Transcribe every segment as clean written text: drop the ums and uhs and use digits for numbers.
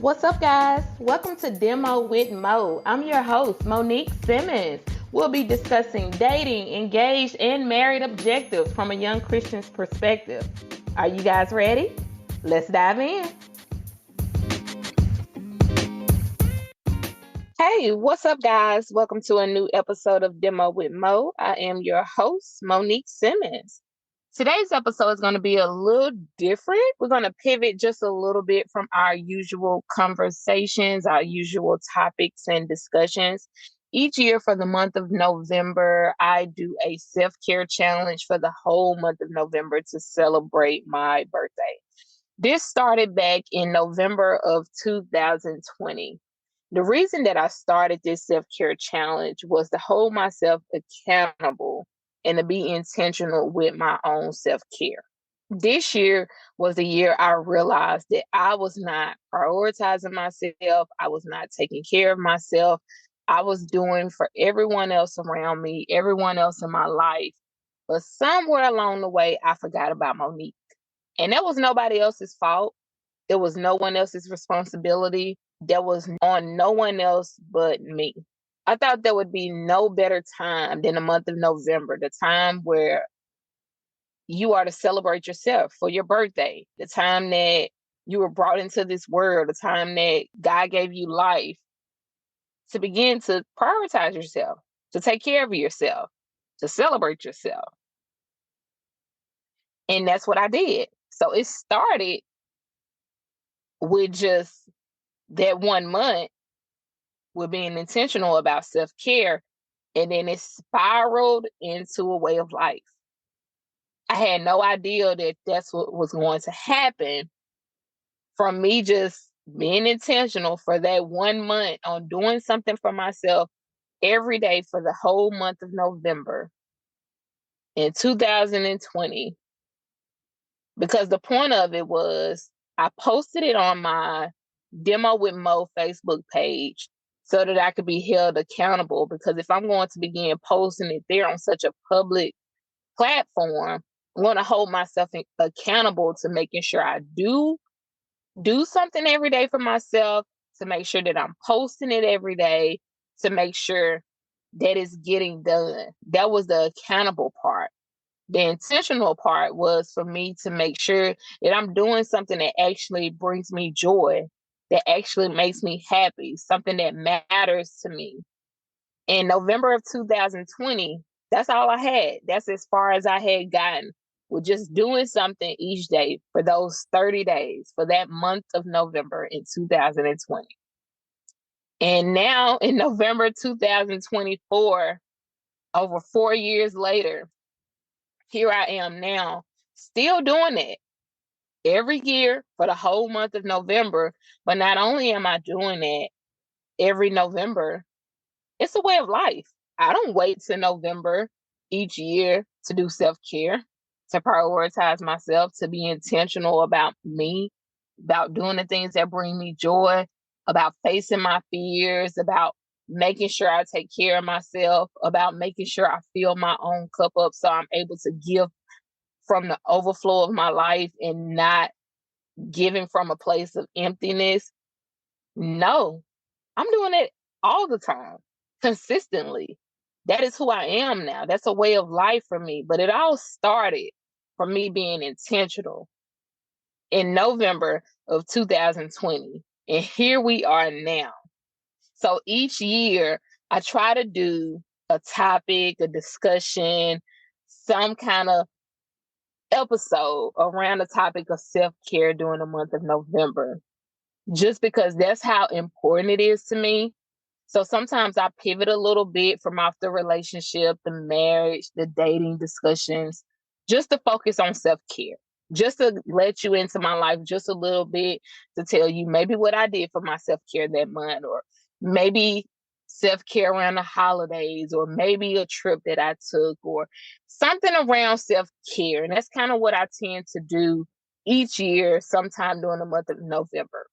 What's up, guys? Welcome to Demo with Mo. I'm your host, Monique Simmons. We'll be discussing dating, engaged, and married objectives from a young Christian's perspective. Are you guys ready? Let's dive in. Hey, what's up, guys? Welcome to a new episode of Demo with Mo. I am your host, Monique Simmons. Today's episode is going to be a little different. We're going to pivot just a little bit from our usual conversations, our usual topics and discussions. Each year for the month of November, I do a self-care challenge for the whole month of November to celebrate my birthday. This started back in November of 2020. The reason that I started this self-care challenge was to hold myself accountable and to be intentional with my own self-care. This year was the year I realized that I was not prioritizing myself. I was not taking care of myself. I was doing for everyone else around me, everyone else in my life. But somewhere along the way, I forgot about Monique. And that was nobody else's fault. It was no one else's responsibility. That was on no one else but me. I thought there would be no better time than the month of November, the time where you are to celebrate yourself for your birthday, the time that you were brought into this world, the time that God gave you life, to begin to prioritize yourself, to take care of yourself, to celebrate yourself. And that's what I did. So it started with just that 1 month with being intentional about self-care, and then it spiraled into a way of life. I had no idea that that's what was going to happen from me just being intentional for that 1 month on doing something for myself every day for the whole month of November in 2020. Because the point of it was I posted it on my Demo with Mo Facebook page so that I could be held accountable. Because if I'm going to begin posting it there on such a public platform, I'm going to hold myself accountable to making sure I do something every day for myself, to make sure that I'm posting it every day, to make sure that it's getting done. That was the accountable part. The intentional part was for me to make sure that I'm doing something that actually brings me joy, that actually makes me happy, something that matters to me. In November of 2020, that's all I had. That's as far as I had gotten, with just doing something each day for those 30 days, for that month of November in 2020. And now in November 2024, over 4 years later, here I am now, still doing it every year for the whole month of November. But not only am I doing it every November, it's a way of life. I don't wait till November each year to do self-care, to prioritize myself, to be intentional about me, about doing the things that bring me joy, about facing my fears, about making sure I take care of myself, about making sure I fill my own cup up so I'm able to give from the overflow of my life and not giving from a place of emptiness. No, I'm doing it all the time, consistently. That is who I am now. That's a way of life for me. But it all started from me being intentional in November of 2020. And here we are now. So each year, I try to do a topic, a discussion, some kind of episode around the topic of self-care during the month of November, just because that's how important it is to me. So sometimes I pivot a little bit from off the relationship, the marriage, the dating discussions, just to focus on self-care, just to let you into my life just a little bit, to tell you maybe what I did for my self-care that month, or maybe self-care around the holidays, or maybe a trip that I took, or something around self-care. And that's kind of what I tend to do each year, sometime during the month of November.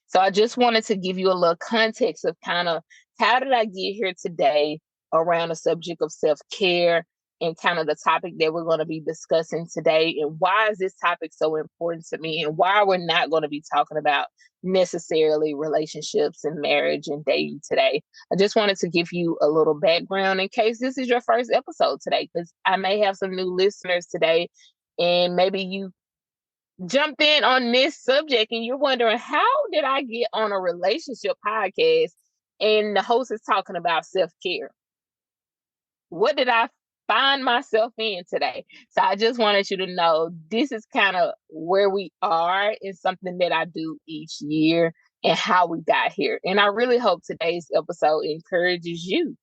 So I just wanted to give you a little context of kind of how did I get here today around the subject of self-care, and kind of the topic that we're going to be discussing today, and why is this topic so important to me, and why we're not going to be talking about necessarily relationships and marriage and dating today. I just wanted to give you a little background in case this is your first episode today, because I may have some new listeners today, and maybe you jumped in on this subject and you're wondering, how did I get on a relationship podcast and the host is talking about self-care? What did I find myself in today? So I just wanted you to know this is kind of where we are. It's something that I do each year and how we got here. And I really hope today's episode encourages you.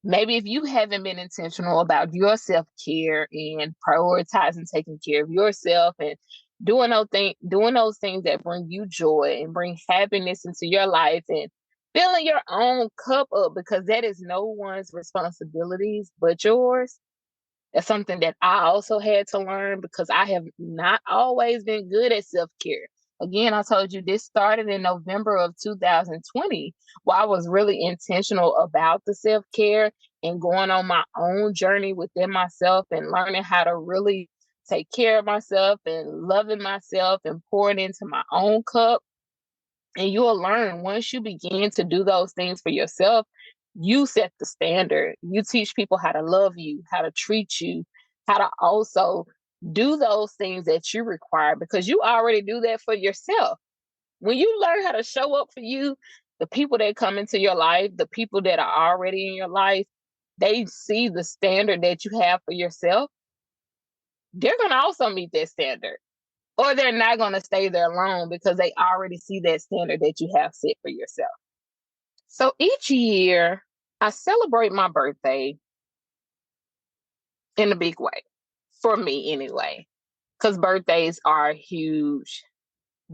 Maybe if you haven't been intentional about your self-care and prioritizing taking care of yourself and doing those things that bring you joy and bring happiness into your life and filling your own cup up, because that is no one's responsibilities but yours. That's something that I also had to learn, because I have not always been good at self-care. Again, I told you this started in November of 2020, where I was really intentional about the self-care and going on my own journey within myself and learning how to really take care of myself and loving myself and pouring into my own cup. And you'll learn, once you begin to do those things for yourself, you set the standard. You teach people how to love you, how to treat you, how to also do those things that you require, because you already do that for yourself. When you learn how to show up for you, the people that come into your life, the people that are already in your life, they see the standard that you have for yourself. They're going to also meet that standard, or they're not going to stay there long because they already see that standard that you have set for yourself. So each year, I celebrate my birthday in a big way, for me anyway, because birthdays are a huge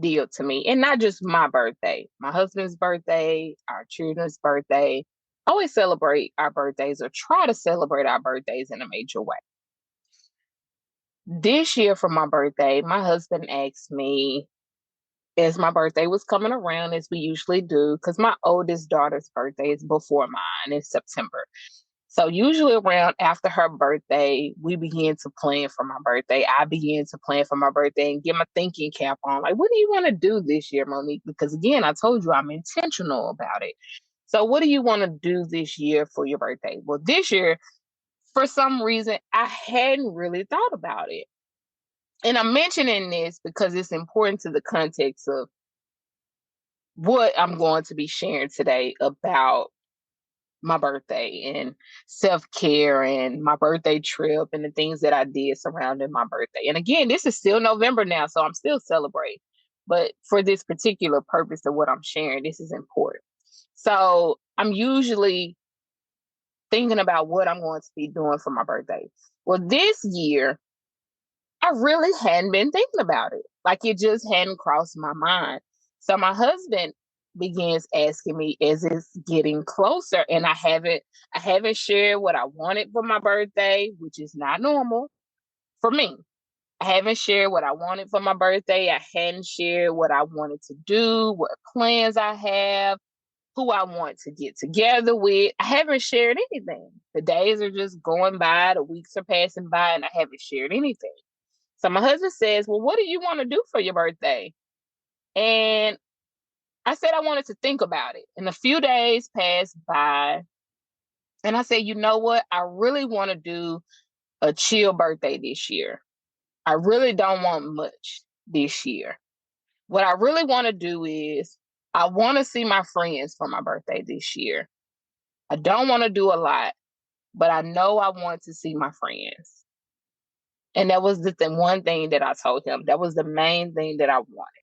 deal to me. And not just my birthday, my husband's birthday, our children's birthday. I always celebrate our birthdays, or try to celebrate our birthdays in a major way. This year for my birthday, my husband asked me, as my birthday was coming around, as we usually do, because my oldest daughter's birthday is before mine in September. So usually around after her birthday, we begin to plan for my birthday. I begin to plan for my birthday and get my thinking cap on. Like, what do you want to do this year, Monique? Because again, I told you I'm intentional about it. So what do you want to do this year for your birthday? Well, this year, for some reason, I hadn't really thought about it. And I'm mentioning this because it's important to the context of what I'm going to be sharing today about my birthday and self-care and my birthday trip and the things that I did surrounding my birthday. And again, this is still November now, so I'm still celebrating. But for this particular purpose of what I'm sharing, this is important. So I'm usually thinking about what I'm going to be doing for my birthday. Well, this year, I really hadn't been thinking about it. Like, it just hadn't crossed my mind. So my husband begins asking me as it's getting closer, and I haven't shared what I wanted for my birthday, which is not normal for me. I haven't shared what I wanted for my birthday. I hadn't shared what I wanted to do, what plans I have, who I want to get together with. I haven't shared anything. The days are just going by, the weeks are passing by, and I haven't shared anything. So my husband says, well, what do you want to do for your birthday? And I said I wanted to think about it. And a few days passed by. And I said, you know what? I really want to do a chill birthday this year. I really don't want much this year. What I really want to do is I want to see my friends for my birthday this year. I don't want to do a lot, but I know I want to see my friends. And that was the one thing that I told him. That was the main thing that I wanted.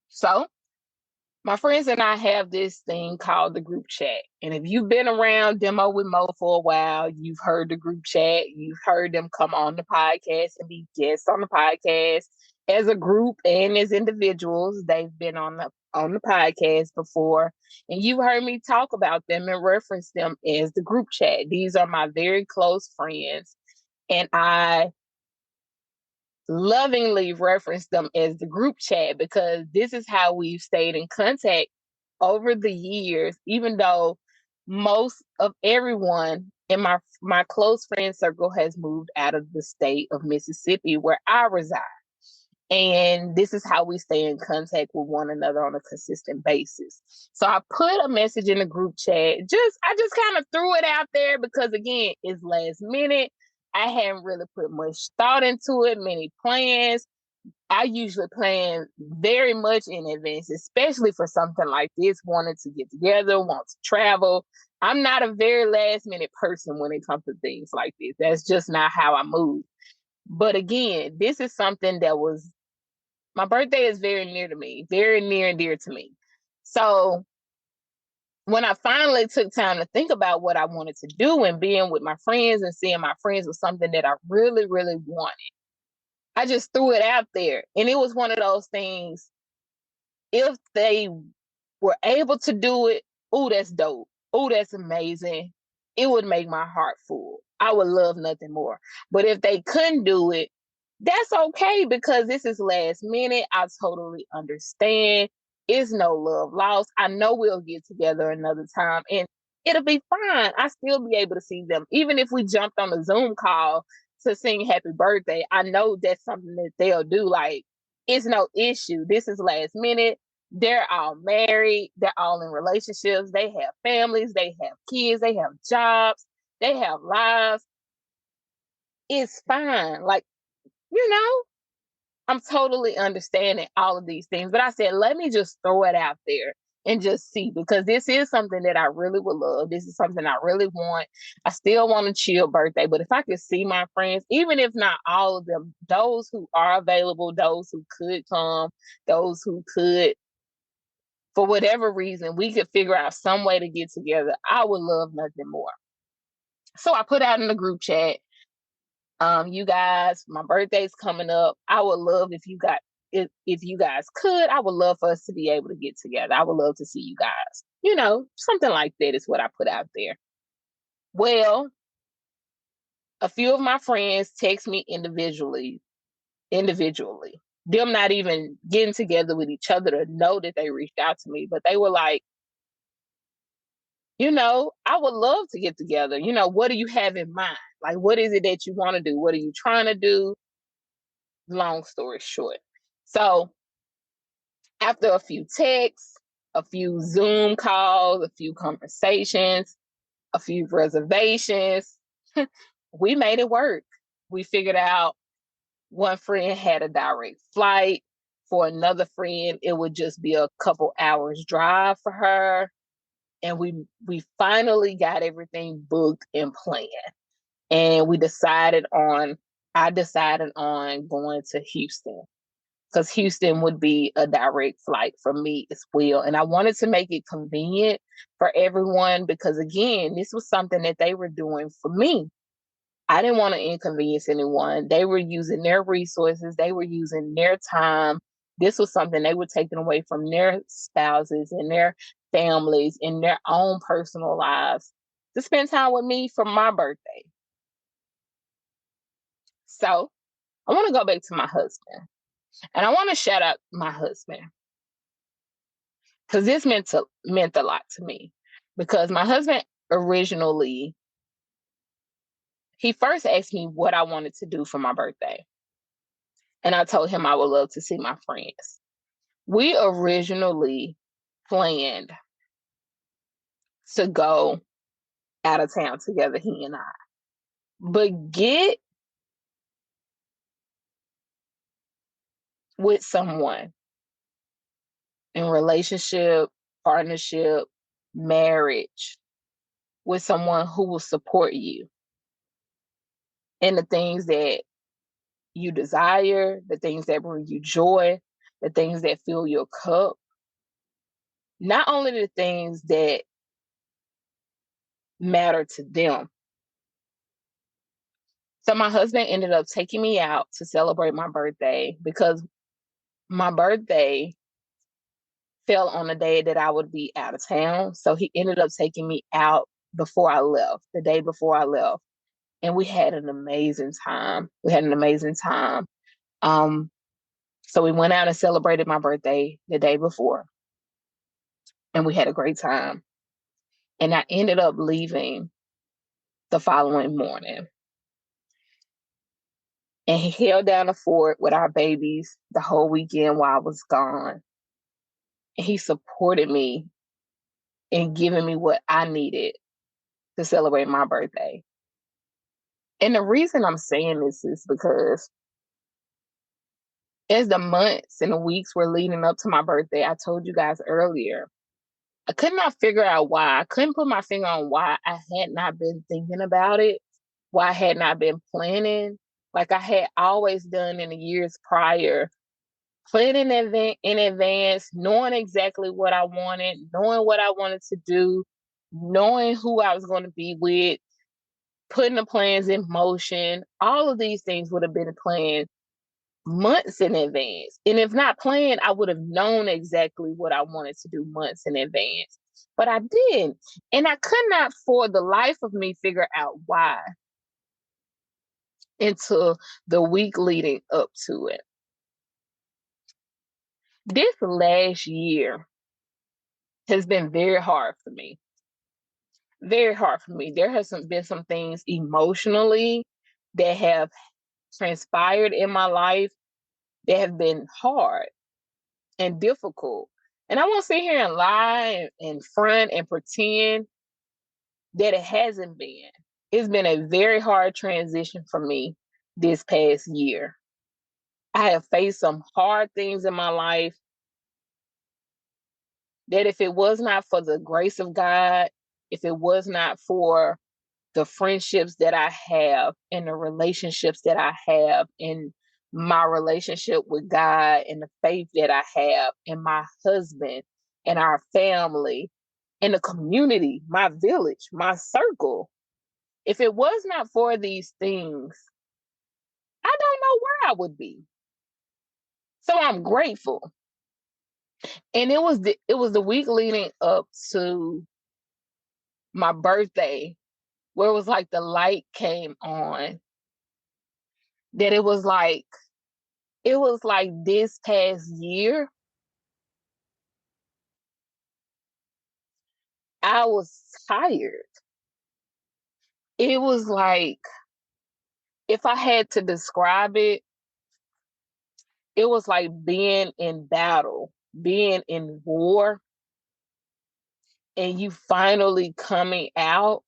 So my friends and I have this thing called the group chat. And if you've been around Demo with Mo for a while, you've heard the group chat. You've heard them come on the podcast and be guests on the podcast as a group and as individuals. They've been on the podcast before. And you've heard me talk about them and reference them as the group chat. These are my very close friends. And I lovingly reference them as the group chat, because this is how we've stayed in contact over the years, even though most of everyone And my close friend circle has moved out of the state of Mississippi where I reside. And this is how we stay in contact with one another on a consistent basis. So I put a message in the group chat. I just kind of threw it out there because again, it's last minute. I hadn't really put much thought into it, many plans. I usually plan very much in advance, especially for something like this, wanting to get together, want to travel. I'm not a very last minute person when it comes to things like this. That's just not how I move. But again, this is something that was my birthday is very near to me, very near and dear to me. So when I finally took time to think about what I wanted to do and being with my friends and seeing my friends was something that I really, really wanted, I just threw it out there. And it was one of those things, if they were able to do it, oh, that's dope. Oh, that's amazing. It would make my heart full. I would love nothing more. But if they couldn't do it, that's okay because this is last minute. I totally understand. It's no love lost. I know we'll get together another time and it'll be fine. I still be able to see them. Even if we jumped on a Zoom call to sing happy birthday, I know that's something that they'll do. Like, it's no issue. This is last minute. They're all married. They're all in relationships. They have families. They have kids. They have jobs. They have lives. It's fine. Like, you know, I'm totally understanding all of these things. But I said, let me just throw it out there and just see, because this is something that I really would love. This is something I really want. I still want a chill birthday. But if I could see my friends, even if not all of them, those who are available, those who could come, those who could, for whatever reason, we could figure out some way to get together, I would love nothing more. So I put out in the group chat, you guys, my birthday's coming up. I would love if you guys could, I would love for us to be able to get together. I would love to see you guys. You know, something like that is what I put out there. Well, a few of my friends text me individually. Them not even getting together with each other to know that they reached out to me, but they were like, I would love to get together. What do you have in mind? Like, what is it that you want to do? What are you trying to do? Long story short. So after a few texts, a few Zoom calls, a few conversations, a few reservations, we made it work. We figured out one friend had a direct flight. For another friend, it would just be a couple hours drive for her. And we finally got everything booked and planned. And I decided on going to Houston, because Houston would be a direct flight for me as well. And I wanted to make it convenient for everyone because, again, this was something that they were doing for me. I didn't want to inconvenience anyone. They were using their resources. They were using their time. This was something they were taking away from their spouses and their families in their own personal lives to spend time with me for my birthday. So I want to go back to my husband, and I want to shout out my husband because this meant a lot to me. Because my husband originally, he first asked me what I wanted to do for my birthday. And I told him I would love to see my friends. We originally planned to go out of town together, he and I. But get with someone in relationship, partnership, marriage, with someone who will support you in the things that you desire, the things that bring you joy, the things that fill your cup. Not only the things that matter to them. So my husband ended up taking me out to celebrate my birthday because my birthday fell on the day that I would be out of town. So he ended up taking me out before I left, the day before I left. And we had an amazing time. So we went out and celebrated my birthday the day before, and we had a great time. And I ended up leaving the following morning. And he held down the fort with our babies the whole weekend while I was gone. And he supported me in giving me what I needed to celebrate my birthday. And the reason I'm saying this is because as the months and the weeks were leading up to my birthday, I told you guys earlier, I could not figure out why. I couldn't put my finger on why I had not been thinking about it, why I had not been planning like I had always done in the years prior. Planning in advance, knowing exactly what I wanted, knowing what I wanted to do, knowing who I was going to be with, putting the plans in motion. All of these things would have been planned months in advance. And if not planned, I would have known exactly what I wanted to do months in advance. But I didn't. And I could not for the life of me figure out why until the week leading up to it. This last year has been very hard for me. Very hard for me. There has been some things emotionally that have transpired in my life that have been hard and difficult. And I won't sit here and lie and front and pretend that it hasn't been. It's been a very hard transition for me this past year. I have faced some hard things in my life that if it was not for the grace of God, if it was not for the friendships that I have and the relationships that I have in my relationship with God and the faith that I have in my husband and our family and the community, my village, my circle. If it was not for these things, I don't know where I would be. So I'm grateful. And it was the week leading up to my birthday where it was like the light came on that it was like this past year, I was tired. It was like, if I had to describe it, it was like being in battle, being in war, and you finally coming out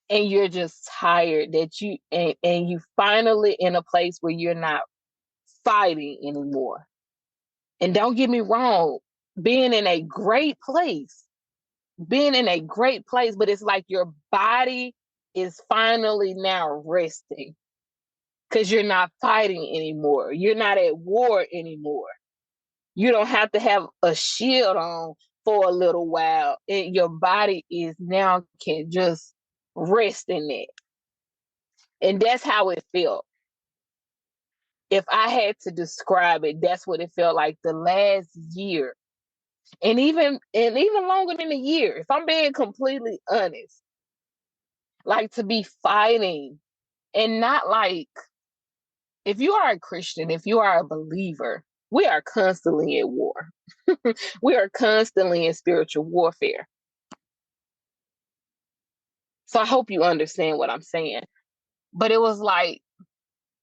and you're just tired and you finally in a place where you're not fighting anymore. And don't get me wrong, being in a great place being in a great place, but it's like your body is finally now resting because you're not fighting anymore. You're not at war anymore. You don't have to have a shield on for a little while. And your body is now can just rest in it. And that's how it felt. If I had to describe it, that's what it felt like the last year. And even longer than a year, if I'm being completely honest, like to be fighting and not like, if you are a Christian, if you are a believer, we are constantly at war. We are constantly in spiritual warfare. So I hope you understand what I'm saying. But it was like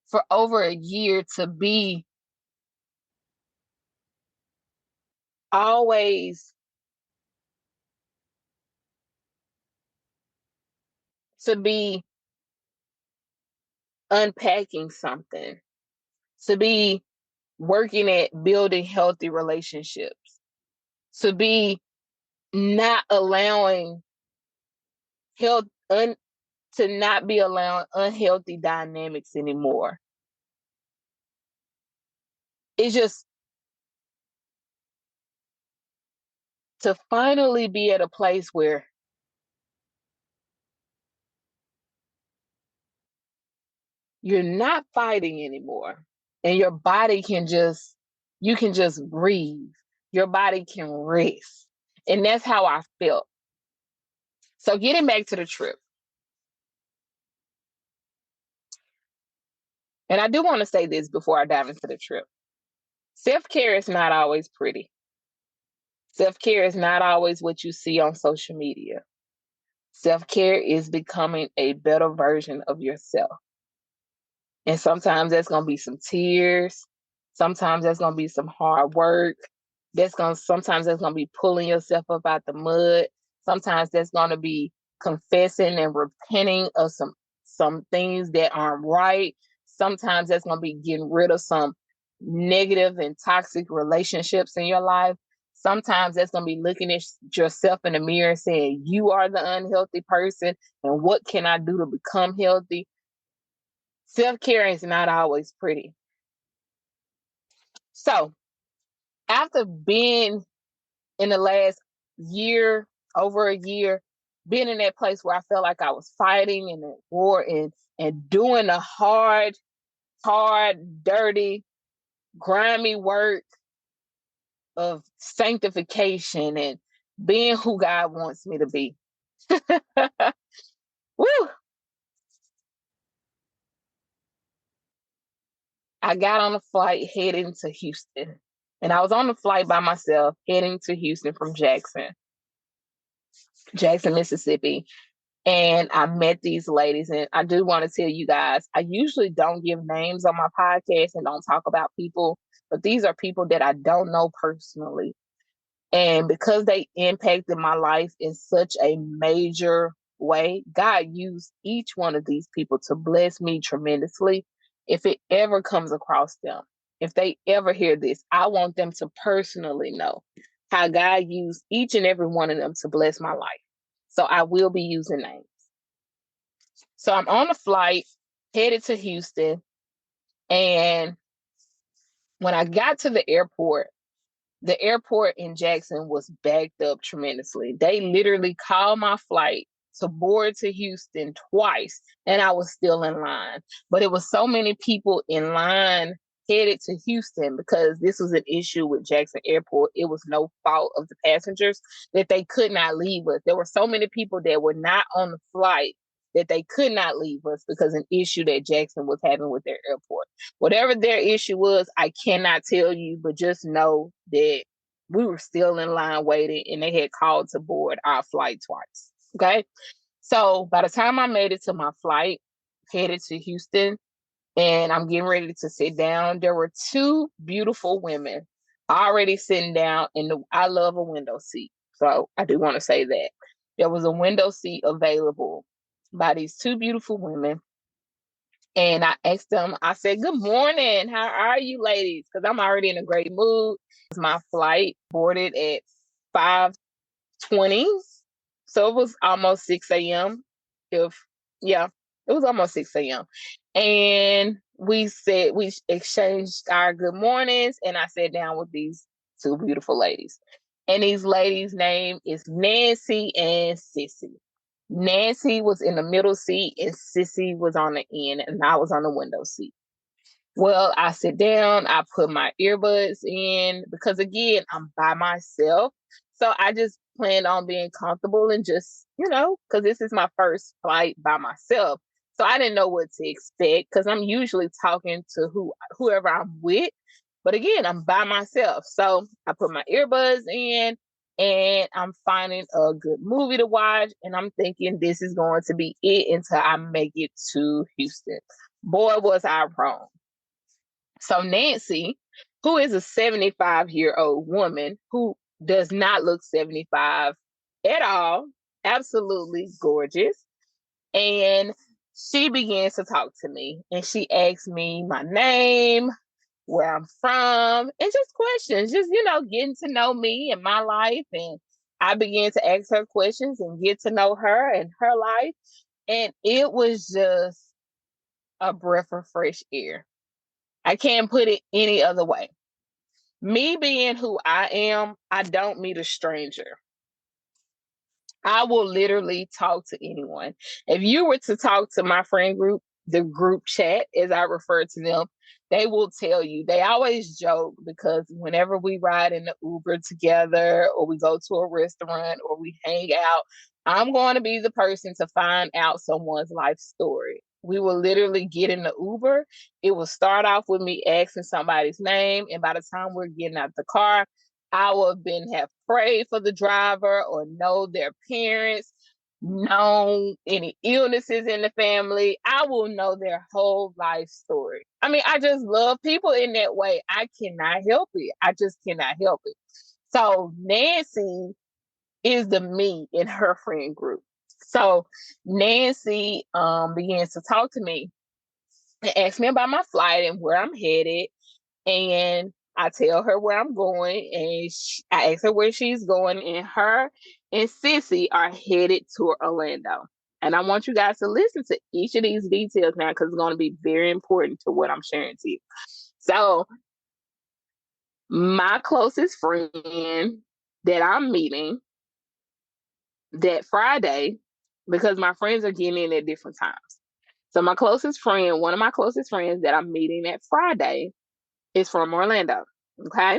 for over a year to be always to be unpacking something, to be working at building healthy relationships, to be not allowing health to not be allowing unhealthy dynamics anymore. It's just to finally be at a place where you're not fighting anymore and your body you can just breathe. Your body can rest. And that's how I felt. So getting back to the trip, and I do want to say this before I dive into the trip. Self-care is not always pretty. Self-care is not always what you see on social media. Self-care is becoming a better version of yourself. And sometimes that's going to be some tears. Sometimes that's going to be some hard work. Sometimes that's going to be pulling yourself up out the mud. Sometimes that's going to be confessing and repenting of some things that aren't right. Sometimes that's going to be getting rid of some negative and toxic relationships in your life. Sometimes that's going to be looking at yourself in the mirror and saying, you are the unhealthy person, and what can I do to become healthy? Self-care is not always pretty. So, after being in the last year, over a year, being in that place where I felt like I was fighting and at war and doing the hard, dirty, grimy work of sanctification and being who God wants me to be. Woo! I got on a flight heading to Houston. And I was on the flight by myself heading to Houston from Jackson, Mississippi. And I met these ladies. And I do want to tell you guys, I usually don't give names on my podcast and don't talk about people, but these are people that I don't know personally. And because they impacted my life in such a major way, God used each one of these people to bless me tremendously. If it ever comes across them, if they ever hear this, I want them to personally know how God used each and every one of them to bless my life. So I will be using names. So I'm on a flight headed to Houston. And when I got to the airport in Jackson was backed up tremendously. They literally called my flight to board to Houston twice, and I was still in line. But it was so many people in line headed to Houston because this was an issue with Jackson Airport. It was no fault of the passengers that they could not leave us. There were so many people that were not on the flight that they could not leave us because an issue that Jackson was having with their airport. Whatever their issue was, I cannot tell you, but just know that we were still in line waiting and they had called to board our flight twice. Okay. So by the time I made it to my flight, headed to Houston, and I'm getting ready to sit down, there were two beautiful women already sitting down I love a window seat. So I do want to say that. There was a window seat available by these two beautiful women. And I asked them, I said, good morning. How are you ladies? Because I'm already in a great mood. My flight boarded at 5:20. So it was almost 6 a.m. Yeah, it was almost 6 a.m. And we exchanged our good mornings. And I sat down with these two beautiful ladies. And these ladies' name is Nancy and Sissy. Nancy was in the middle seat and Sissy was on the end, and I was on the window seat. Well, I sit down, I put my earbuds in because again, I'm by myself. So I just planned on being comfortable and just, because this is my first flight by myself. So I didn't know what to expect because I'm usually talking to whoever I'm with. But again, I'm by myself. So I put my earbuds in and I'm finding a good movie to watch. And I'm thinking this is going to be it until I make it to Houston. Boy, was I wrong. So Nancy, who is a 75-year-old woman who does not look 75 at all, absolutely gorgeous. And she begins to talk to me and she asks me my name, where I'm from, and just questions, just, getting to know me and my life. And I began to ask her questions and get to know her and her life. And it was just a breath of fresh air. I can't put it any other way. Me being who I am, I don't meet a stranger. I will literally talk to anyone. If you were to talk to my friend group, the group chat, as I refer to them, they will tell you. They always joke because whenever we ride in the Uber together or we go to a restaurant or we hang out, I'm going to be the person to find out someone's life story. We will literally get in the Uber. It will start off with me asking somebody's name. And by the time we're getting out the car, I will have prayed for the driver or know their parents. know any illnesses in the family. I will know their whole life story. I mean, I just love people in that way. I cannot help it. I just cannot help it. So Nancy is the me in her friend group. So Nancy begins to talk to me and ask me about my flight and where I'm headed. And I tell her where I'm going, and I ask her where she's going, and her and Sissy are headed to Orlando. And I want you guys to listen to each of these details now because it's going to be very important to what I'm sharing to you. So, my closest friend that I'm meeting that Friday, because my friends are getting in at different times. So, my closest friend, one of my closest friends that I'm meeting that Friday, is from Orlando. Okay.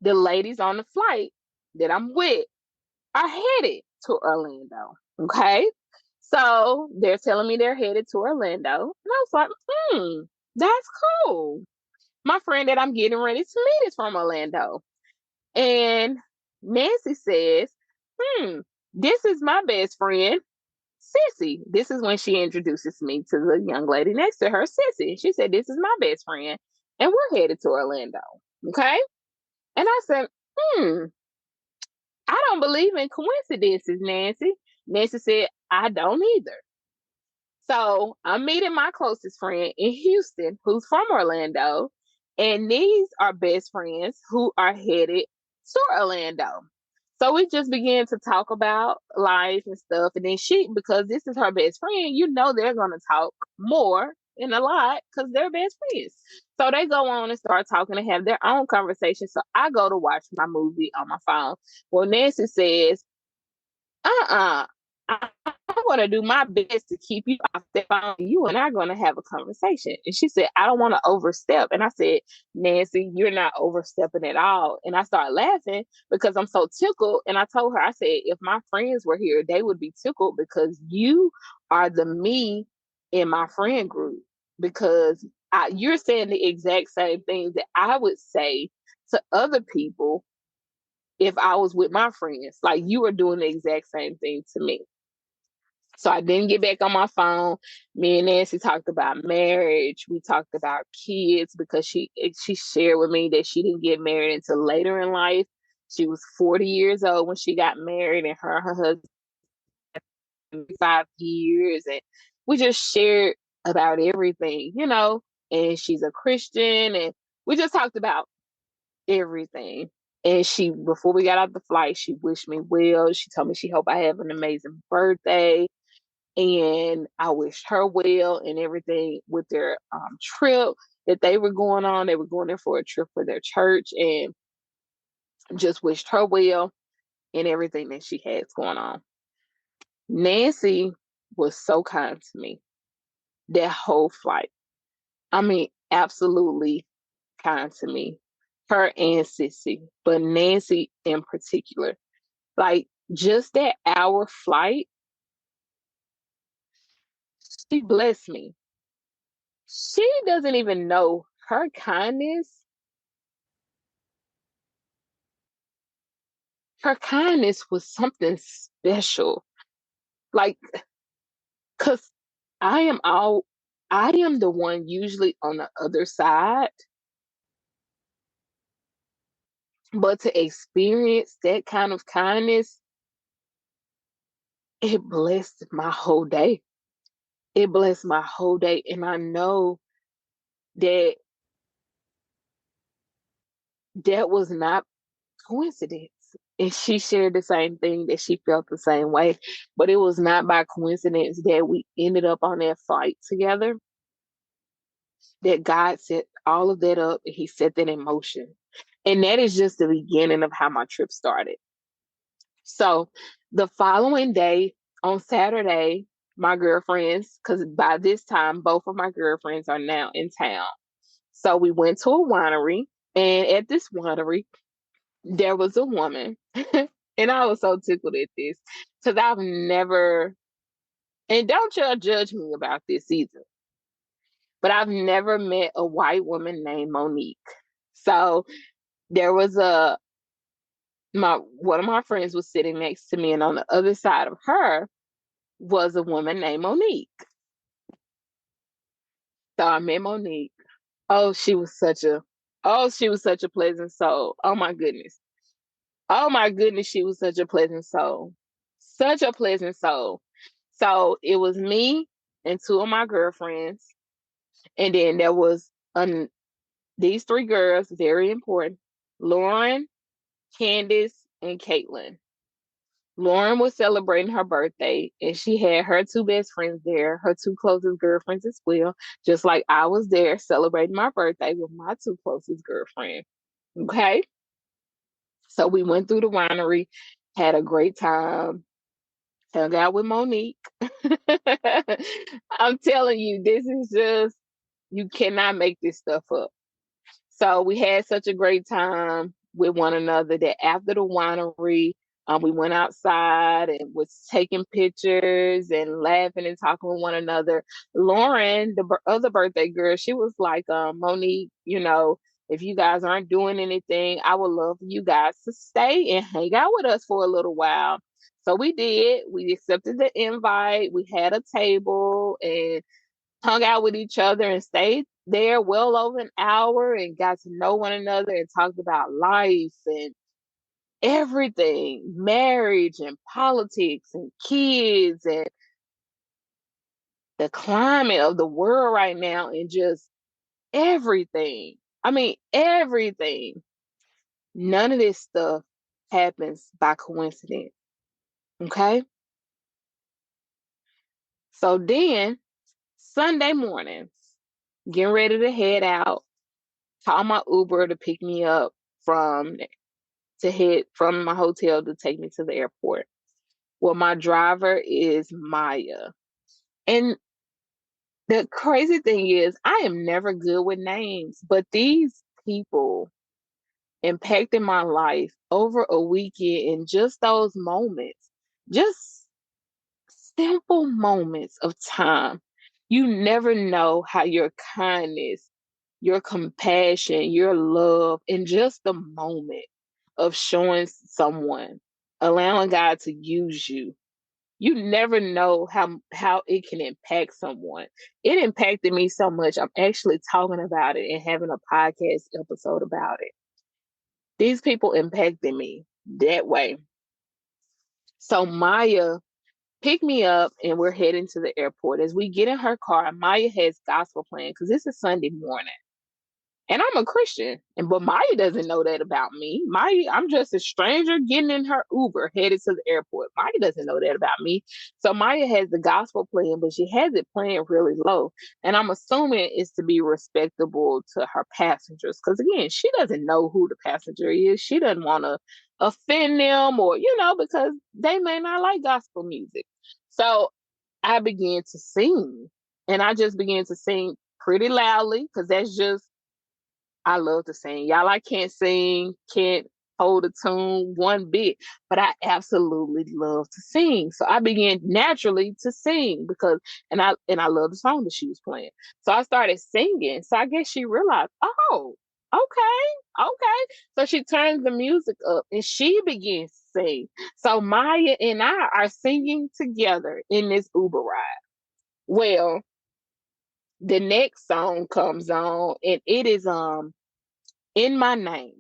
The ladies on the flight that I'm with are headed to Orlando. Okay. So they're telling me they're headed to Orlando. And I was like, that's cool. My friend that I'm getting ready to meet is from Orlando. And Nancy says, this is my best friend, Sissy. This is when she introduces me to the young lady next to her, Sissy. She said, this is my best friend. And we're headed to Orlando. Okay. And I said, I don't believe in coincidences, Nancy. Nancy said, I don't either. So I'm meeting my closest friend in Houston, who's from Orlando. And these are best friends who are headed to Orlando. So we just began to talk about life and stuff. And then because this is her best friend, they're going to talk more and a lot because they're best friends. So they go on and start talking and have their own conversation. So I go to watch my movie on my phone. Well, Nancy says, uh-uh. I'm going to do my best to keep you off the phone. You and I are going to have a conversation. And she said, I don't want to overstep. And I said, Nancy, you're not overstepping at all. And I started laughing because I'm so tickled. And I told her, I said, if my friends were here, they would be tickled because you are the me in my friend group. Because you're saying the exact same things that I would say to other people if I was with my friends. Like you are doing the exact same thing to me. So I didn't get back on my phone. Me and Nancy talked about marriage. We talked about kids because she shared with me that she didn't get married until later in life. She was 40 years old when she got married, and her husband 5 years, and we just shared about everything. And she's a Christian, and we just talked about everything. And before we got off the flight, she wished me well. She told me she hoped I have an amazing birthday. And I wished her well and everything with their trip that they were going on. They were going there for a trip for their church, and just wished her well and everything that she has going on. Nancy was so kind to me that whole flight. I mean, absolutely kind to me. Her and Sissy, but Nancy in particular. Like just that hour flight, she blessed me. She doesn't even know her kindness. Her kindness was something special. Like, cause I am all I am the one usually on the other side, but to experience that kind of kindness, it blessed my whole day. It blessed my whole day. And I know that that was not coincidence. And she shared the same thing, that she felt the same way. But it was not by coincidence that we ended up on that flight together, that God set all of that up and He set that in motion. And that is just the beginning of how my trip started. So the following day, on Saturday, my girlfriends, because by this time, both of my girlfriends are now in town. So we went to a winery. And at this winery, there was a woman. And I was so tickled at this because I've never, and don't y'all judge me about this either, but I've never met a white woman named Monique. So there was One of my friends was sitting next to me, and on the other side of her was a woman named Monique. So I met Monique. Oh, she was such a pleasant soul. Oh my goodness. Oh my goodness, she was such a pleasant soul. Such a pleasant soul. So it was me and two of my girlfriends. And then there was these three girls, very important: Lauren, Candace, and Caitlin. Lauren was celebrating her birthday, and she had her two best friends there, her two closest girlfriends as well, just like I was there celebrating my birthday with my two closest girlfriends. Okay. So we went through the winery, had a great time, hung out with Monique. I'm telling you, this is just, you cannot make this stuff up. So we had such a great time with one another that after the winery, we went outside and was taking pictures and laughing and talking with one another. Lauren, the other birthday girl, she was like, Monique, if you guys aren't doing anything, I would love for you guys to stay and hang out with us for a little while. So we did. We accepted the invite. We had a table and hung out with each other and stayed there well over an hour and got to know one another and talked about life and everything, marriage and politics and kids and the climate of the world right now and just everything. I mean, everything. None of this stuff happens by coincidence. Okay. So then Sunday mornings, getting ready to head out, call my Uber to pick me up from to head from my hotel to take me to the airport. Well, my driver is Maya. And the crazy thing is, I am never good with names, but these people impacted my life over a weekend in just those moments, just simple moments of time. You never know how your kindness, your compassion, your love, in just a moment of showing someone, allowing God to use you. You never know how it can impact someone. It impacted me so much. I'm actually talking about it and having a podcast episode about it. These people impacted me that way. So Maya picked me up and we're heading to the airport. As we get in her car, Maya has gospel playing because it's a Sunday morning. And I'm a Christian, but Maya doesn't know that about me. I'm just a stranger getting in her Uber headed to the airport. Maya doesn't know that about me. So Maya has the gospel playing, but she has it playing really low. And I'm assuming it's to be respectable to her passengers. Because again, she doesn't know who the passenger is. She doesn't want to offend them or, because they may not like gospel music. So I began to sing. And I just began to sing pretty loudly because that's just, I love to sing. Y'all, I can't sing, can't hold a tune one bit, but I absolutely love to sing. So I began naturally to sing and I love the song that she was playing. So I started singing. So I guess she realized, oh, okay, okay. So she turns the music up and she begins to sing. So Maya and I are singing together in this Uber ride. Well, the next song comes on and it is in my name.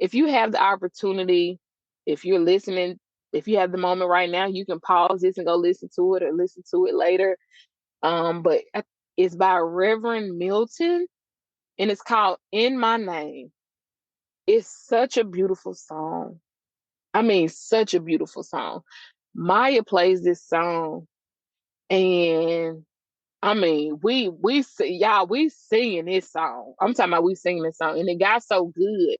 If you have the opportunity, if you're listening, if you have the moment right now, you can pause this and go listen to it or listen to it later. But it's by Reverend Milton and it's called In My Name. It's such a beautiful song. I mean, such a beautiful song. Maya plays this song and I mean, we see y'all, we singing this song. I'm talking about we singing this song, and it got so good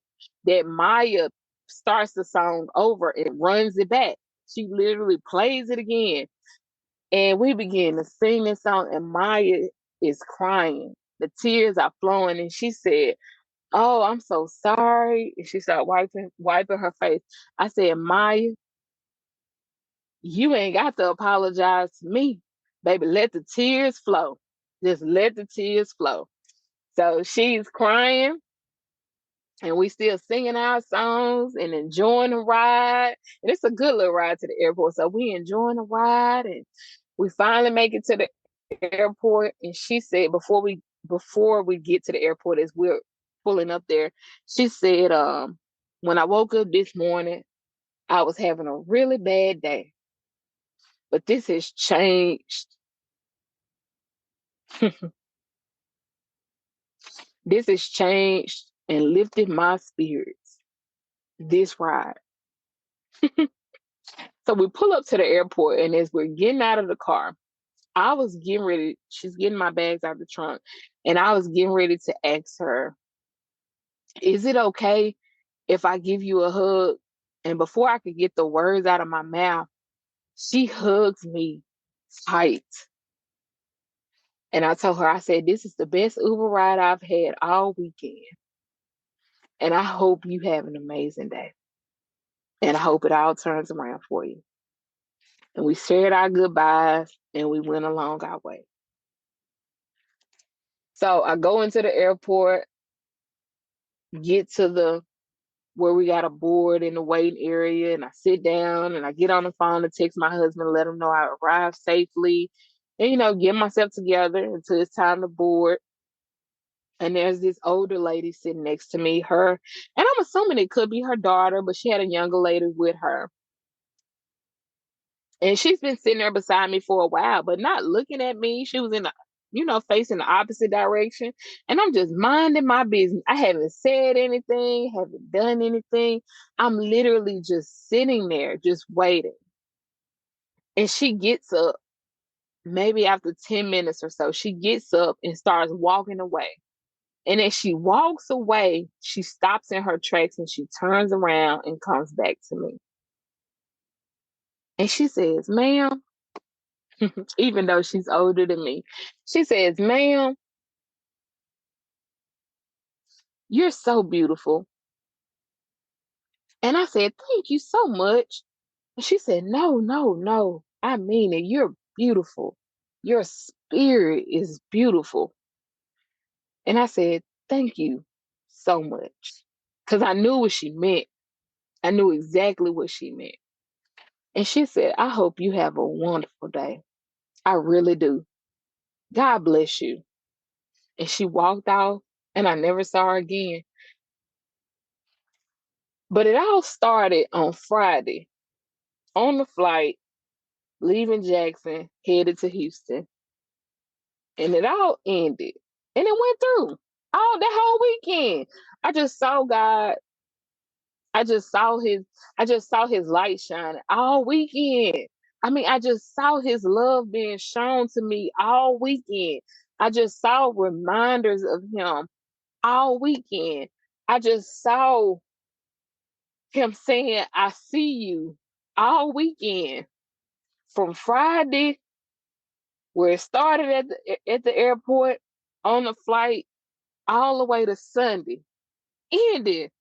that Maya starts the song over and runs it back. She literally plays it again, and we begin to sing this song, and Maya is crying. The tears are flowing, and she said, "Oh, I'm so sorry." And she started wiping her face. I said, "Maya, you ain't got to apologize to me, baby. Let the tears flow. Just let the tears flow." So she's crying And we still singing our songs and enjoying the ride. And it's a good little ride to the airport. So we enjoying the ride, and we finally make it to the airport. And she said before we get to the airport, as we're pulling up there, she said, when I woke up this morning, I was having a really bad day. But this has changed. This has changed and lifted my spirits. This ride. So we pull up to the airport, and as we're getting out of the car, I was getting ready. She's getting my bags out of the trunk, and I was getting ready to ask her, "Is it okay if I give you a hug?" And before I could get the words out of my mouth, she hugs me tight. And I told her, I said, "This is the best Uber ride I've had all weekend. And I hope you have an amazing day. And I hope it all turns around for you." And we shared our goodbyes, and we went along our way. So I go into the airport, get to the where we got a board in the waiting area, and I sit down and I get on the phone to text my husband, let him know I arrived safely, and get myself together until it's time to board. And there's this older lady sitting next to me, and I'm assuming it could be her daughter, but she had a younger lady with her. And she's been sitting there beside me for a while, but not looking at me. She was facing the opposite direction. And I'm just minding my business. I haven't said anything, haven't done anything. I'm literally just sitting there, just waiting. And she gets up, maybe after 10 minutes or so, she gets up and starts walking away. And as she walks away, she stops in her tracks and she turns around and comes back to me. And she says, "Ma'am," even though she's older than me, she says, "Ma'am, you're so beautiful." And I said, "Thank you so much." And she said, "No, no, no. I mean it. You're beautiful. Your spirit is beautiful." And I said, "Thank you so much." Because I knew what she meant. I knew exactly what she meant. And she said, "I hope you have a wonderful day. I really do. God bless you." And she walked off, and I never saw her again. But it all started on Friday on the flight leaving Jackson, headed to Houston. And it all ended. And it went through all that whole weekend. I just saw God. I just saw his light shining all weekend. I mean, I just saw his love being shown to me all weekend. I just saw reminders of him all weekend. I just saw him saying, "I see you," all weekend. From Friday, where it started at the airport, on the flight, all the way to Sunday, ended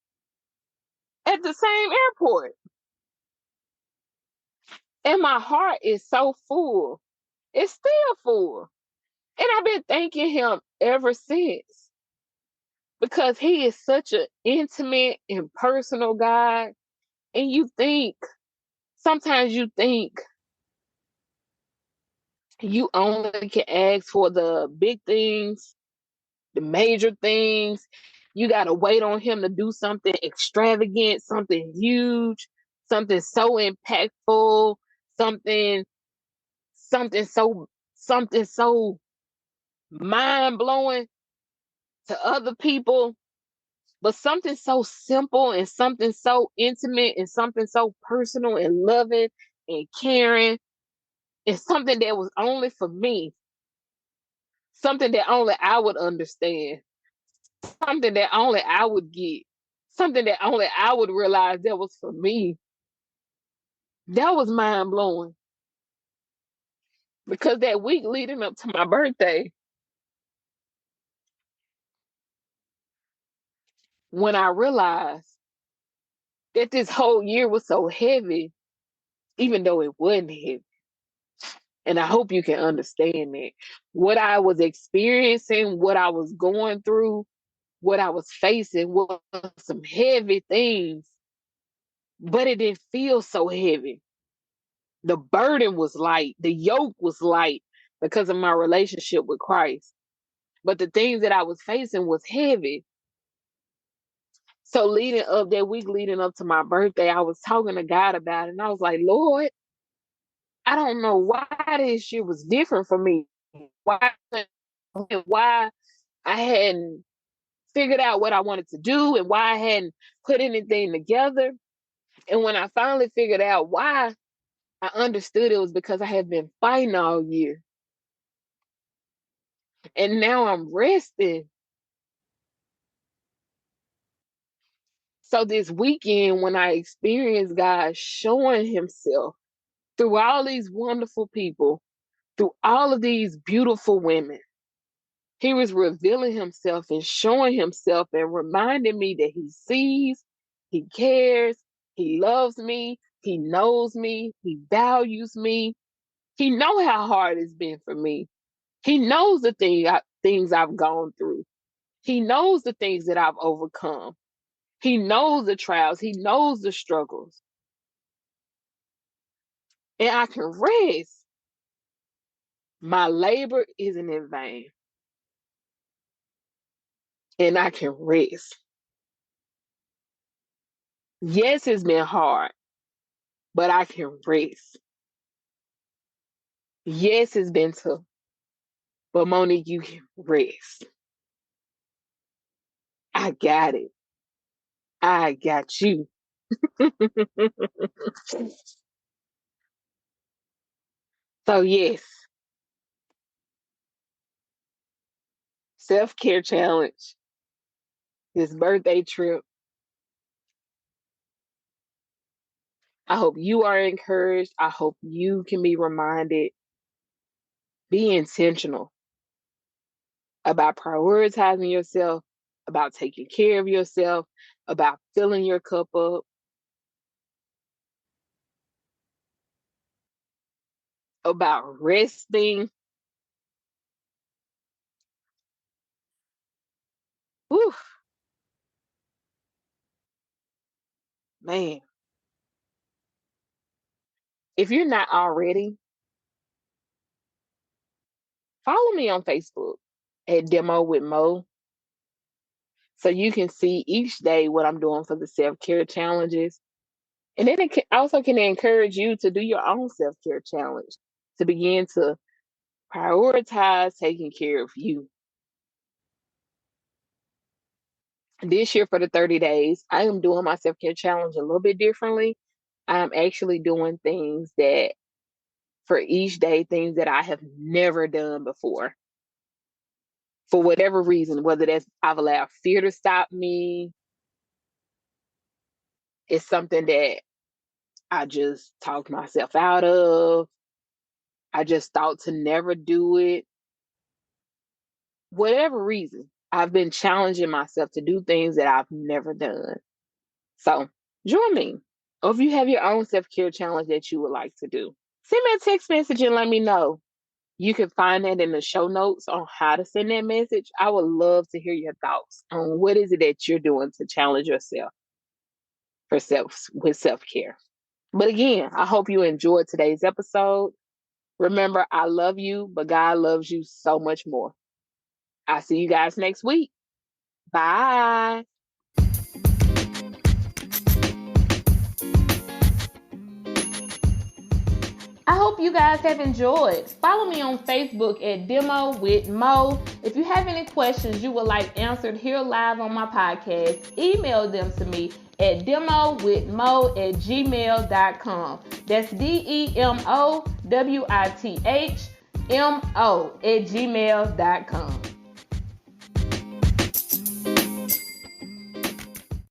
at the same airport. And my heart is so full. It's still full. And I've been thanking him ever since, because he is such an intimate and personal God. And sometimes you think you only can ask for the big things, the major things. You got to wait on him to do something extravagant, something huge, something so impactful, something something so mind blowing to other people, but something so simple and something so intimate and something so personal and loving and caring, and something that was only for me, something that only I would understand, something that only I would get, something that only I would realize that was for me. That was mind blowing, because that week leading up to my birthday, when I realized that this whole year was so heavy, even though it wasn't heavy. And I hope you can understand that. What I was experiencing, what I was going through what I was facing was some heavy things, but it didn't feel so heavy. The burden was light, the yoke was light because of my relationship with Christ. But the things that I was facing was heavy. So leading up that week, leading up to my birthday, I was talking to God about it. And I was like, Lord, I don't know why this year was different for me. Why I hadn't figured out what I wanted to do and why I hadn't put anything together. And when I finally figured out why, I understood it was because I had been fighting all year. And now I'm resting. So this weekend, when I experienced God showing himself through all these wonderful people, through all of these beautiful women, he was revealing himself and showing himself and reminding me that he sees, he cares, he loves me, he knows me, he values me. He knows how hard it's been for me. He knows the things I've gone through. He knows the things that I've overcome. He knows the trials. He knows the struggles. And I can rest. My labor isn't in vain. And I can rest. Yes, it's been hard, but I can rest. Yes, it's been tough, but Monique, you can rest. I got it. I got you. So yes, self-care challenge, this birthday trip. I hope you are encouraged. I hope you can be reminded. Be intentional about prioritizing yourself, about taking care of yourself, about filling your cup up, about resting. Whew, man. If you're not already, follow me on Facebook at Demo with Mo so you can see each day what I'm doing for the self-care challenges. And then also can encourage you to do your own self-care challenge to begin to prioritize taking care of you. This year for the 30 days, I am doing my self-care challenge a little bit differently. I'm actually doing things that for each day, things that I have never done before. For whatever reason, whether that's I've allowed fear to stop me, it's something that I just talked myself out of. I just thought to never do it. Whatever reason, I've been challenging myself to do things that I've never done. So join me. Or if you have your own self-care challenge that you would like to do, send me a text message and let me know. You can find that in the show notes on how to send that message. I would love to hear your thoughts on what is it that you're doing to challenge yourself with self-care. But again, I hope you enjoyed today's episode. Remember, I love you, but God loves you so much more. I'll see you guys next week. Bye. I hope you guys have enjoyed. Follow me on Facebook at Demo with Mo. If you have any questions you would like answered here live on my podcast, email them to me at demowithmo@gmail.com. That's DEMOWITHMO@gmail.com.